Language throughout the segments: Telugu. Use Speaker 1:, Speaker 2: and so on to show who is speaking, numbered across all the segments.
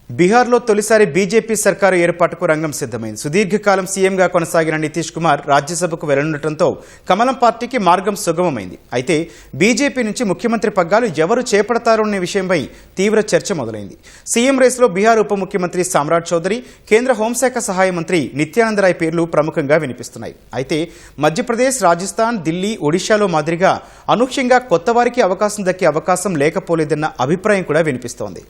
Speaker 1: బీహార్లో తొలిసారి బీజేపీ సర్కారు ఏర్పాటుకు రంగం సిద్ధమైంది. సుదీర్ఘకాలం సీఎంగా కొనసాగిన నితీష్ కుమార్ రాజ్యసభకు వెళ్లనుండటంతో కమలం పార్టీకి మార్గం సుగమమైంది. అయితే బీజేపీ నుంచి ముఖ్యమంత్రి పగ్గాలు ఎవరు చేపడతారనే విషయంపై తీవ్ర చర్చ మొదలైంది. సీఎం రేసులో బీహార్ ఉప ముఖ్యమంత్రి సామ్రాట్ చౌదరి, కేంద్ర హోంశాఖ సహాయ మంత్రి నిత్యానంద రాయ్ పేర్లు ప్రముఖంగా వినిపిస్తున్నాయి. అయితే మధ్యప్రదేశ్, రాజస్థాన్, ఢిల్లీ, ఒడిశాలో మాదిరిగా అనూహ్యంగా కొత్త వారికి అవకాశం దక్కే అవకాశం లేకపోలేదన్న అభిప్రాయం కూడా వినిపిస్తోంది.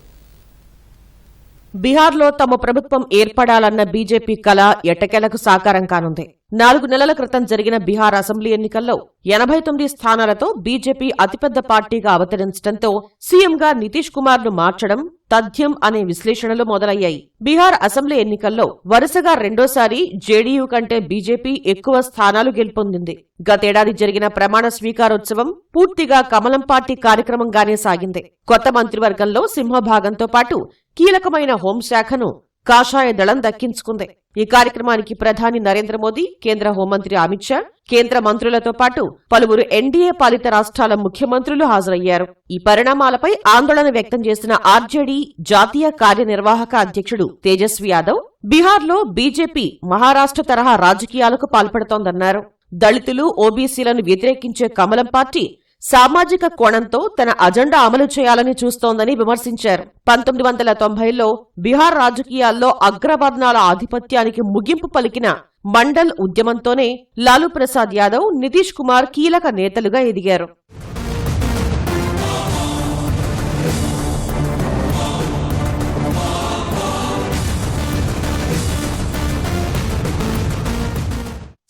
Speaker 2: బీహార్లో తమ ప్రభుత్వం ఏర్పడాలన్న బీజేపీ కల ఎట్టకేలకు సాకారం కానుంది. 4 నెలల క్రితం జరిగిన బీహార్ అసెంబ్లీ ఎన్నికల్లో 89 స్థానాలతో బీజేపీ అతిపెద్ద పార్టీగా అవతరించడంతో సీఎంగా నితీష్ కుమార్ ను మార్చడం తథ్యం అనే విశ్లేషణలు మొదలయ్యాయి. బీహార్ అసెంబ్లీ ఎన్నికల్లో వరుసగా రెండోసారి జేడీయూ కంటే బీజేపీ ఎక్కువ స్థానాలు గెలుపొందింది. గతేడాది జరిగిన ప్రమాణ స్వీకారోత్సవం పూర్తిగా కమలం పార్టీ కార్యక్రమంగానే సాగింది. కొత్త మంత్రివర్గంలో సింహభాగంతో పాటు కీలకమైన హోంశాఖను కాషాయ దళం దక్కించుకుంది. ఈ కార్యక్రమానికి ప్రధాని నరేంద్ర మోదీ, కేంద్ర హోంమంత్రి అమిత్ షా, కేంద్ర మంత్రులతో పాటు పలువురు ఎన్డీఏ పాలిత రాష్ట్రాల ముఖ్యమంత్రులు హాజరయ్యారు. ఈ పరిణామాలపై ఆందోళన వ్యక్తం చేసిన ఆర్జేడీ జాతీయ కార్యనిర్వాహక అధ్యక్షుడు తేజస్వి యాదవ్ బీహార్లో బీజేపీ మహారాష్ట్ర తరహా రాజకీయాలకు పాల్పడుతోందన్నారు. దళితులు, ఓబీసీలను వ్యతిరేకించే కమలం పార్టీ సామాజిక కోణంతో తన అజెండా అమలు చేయాలని చూస్తోందని విమర్శించారు. 1990లో బీహార్ రాజకీయాల్లో అగ్రవర్ణాల ఆధిపత్యానికి ముగింపు పలికిన మండల్ ఉద్యమంతోనే లాలూ ప్రసాద్ యాదవ్, నితీష్ కుమార్ కీలక నేతలుగా ఎదిగారు.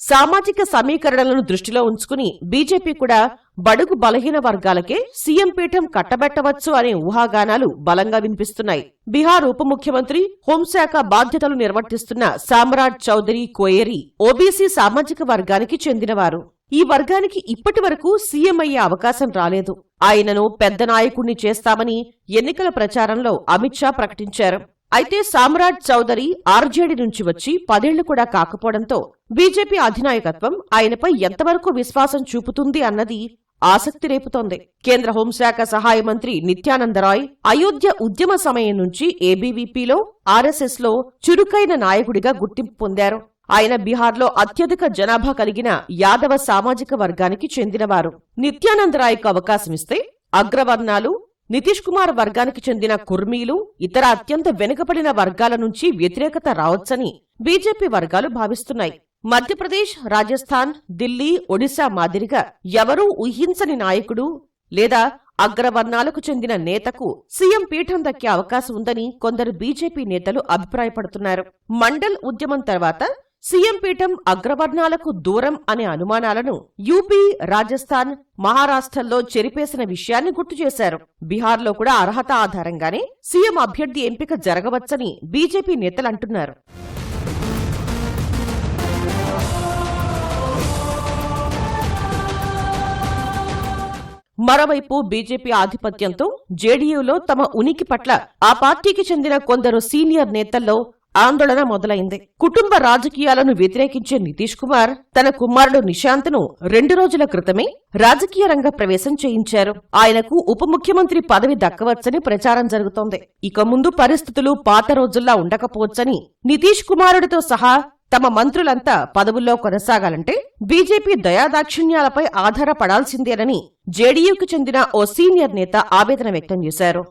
Speaker 2: సామాజిక సమీకరణలను దృష్టిలో ఉంచుకుని బీజేపీ కూడా బడుగు బలహీన వర్గాలకే సీఎం పీఠం కట్టబెట్టవచ్చు అనే ఊహాగానాలు బలంగా వినిపిస్తున్నాయి. బీహార్ ఉప ముఖ్యమంత్రి, హోంశాఖ బాధ్యతలు నిర్వర్తిస్తున్న సామ్రాట్ చౌదరి కోయేరి ఓబీసీ సామాజిక వర్గానికి చెందినవారు. ఈ వర్గానికి ఇప్పటి వరకు సీఎం అయ్యే అవకాశం రాలేదు. ఆయనను పెద్ద నాయకుణ్ణి చేస్తామని ఎన్నికల ప్రచారంలో అమిత్ షా ప్రకటించారు. అయితే సామ్రాట్ చౌదరి ఆర్జేడీ నుంచి వచ్చి 10 ఏళ్లు కూడా కాకపోవడంతో బీజేపీ అధినాయకత్వం ఆయనపై ఎంతవరకు విశ్వాసం చూపుతుంది అన్నది ఆసక్తి రేపుతోంది. కేంద్ర హోంశాఖ సహాయ మంత్రి నిత్యానంద రాయ్ అయోధ్య ఉద్యమ సమయం నుంచి ఏబీవీపీలో, ఆర్ఎస్ఎస్లో చురుకైన నాయకుడిగా గుర్తింపు పొందారు. ఆయన బీహార్లో అత్యధిక జనాభా కలిగిన యాదవ సామాజిక వర్గానికి చెందినవారు. నిత్యానంద రాయ్కు అవకాశమిస్తే అగ్రవర్ణాలు, నితీష్ కుమార్ వర్గానికి చెందిన కుర్మీలు, ఇతర అత్యంత వెనుకబడిన వర్గాల నుంచి వ్యతిరేకత రావచ్చని బీజేపీ వర్గాలు భావిస్తున్నాయి. మధ్యప్రదేశ్, రాజస్థాన్, ఢిల్లీ, ఒడిశా మాదిరిగా ఎవరూ ఊహించని నాయకుడు లేదా అగ్రవర్ణాలకు చెందిన నేతకు సీఎం పీఠం దక్కే అవకాశం ఉందని కొందరు బీజేపీ నేతలు అభిప్రాయపడుతున్నారు. మండల్ ఉద్యమం తర్వాత సీఎం పీఠం అగ్రవర్ణాలకు దూరం అనే అనుమానాలను యూపీ, రాజస్థాన్, మహారాష్ట్రల్లో చెరిపేసిన విషయాన్ని గుర్తు చేశారు. బీహార్లో కూడా అర్హత ఆధారంగానే సీఎం అభ్యర్థి ఎంపిక జరగవచ్చని బీజేపీ నేతలంటున్నారు. మరోవైపు బీజేపీ ఆధిపత్యంతో జేడీయూలో తమ ఉనికి పట్ల ఆ పార్టీకి చెందిన కొందరు సీనియర్ నేతల్లో ఆందోళన మొదలైంది. కుటుంబ రాజకీయాలను వ్యతిరేకించే నితీష్ కుమార్ తన కుమారుడు నిశాంత్ను 2 రోజుల క్రితమే రాజకీయ రంగ ప్రవేశం చేయించారు. ఆయనకు ఉప ముఖ్యమంత్రి పదవి దక్కవచ్చని ప్రచారం జరుగుతోంది. ఇక ముందు పరిస్థితులు పాత రోజుల్లా ఉండకపోవచ్చని, నితీష్ కుమారుడితో సహా తమ మంత్రులంతా పదవుల్లో కొనసాగాలంటే బీజేపీ దయాదాక్షిణ్యాలపై ఆధారపడాల్సిందేనని జేడీయూకు చెందిన ఓ సీనియర్ నేత ఆవేదన వ్యక్తం చేశారు.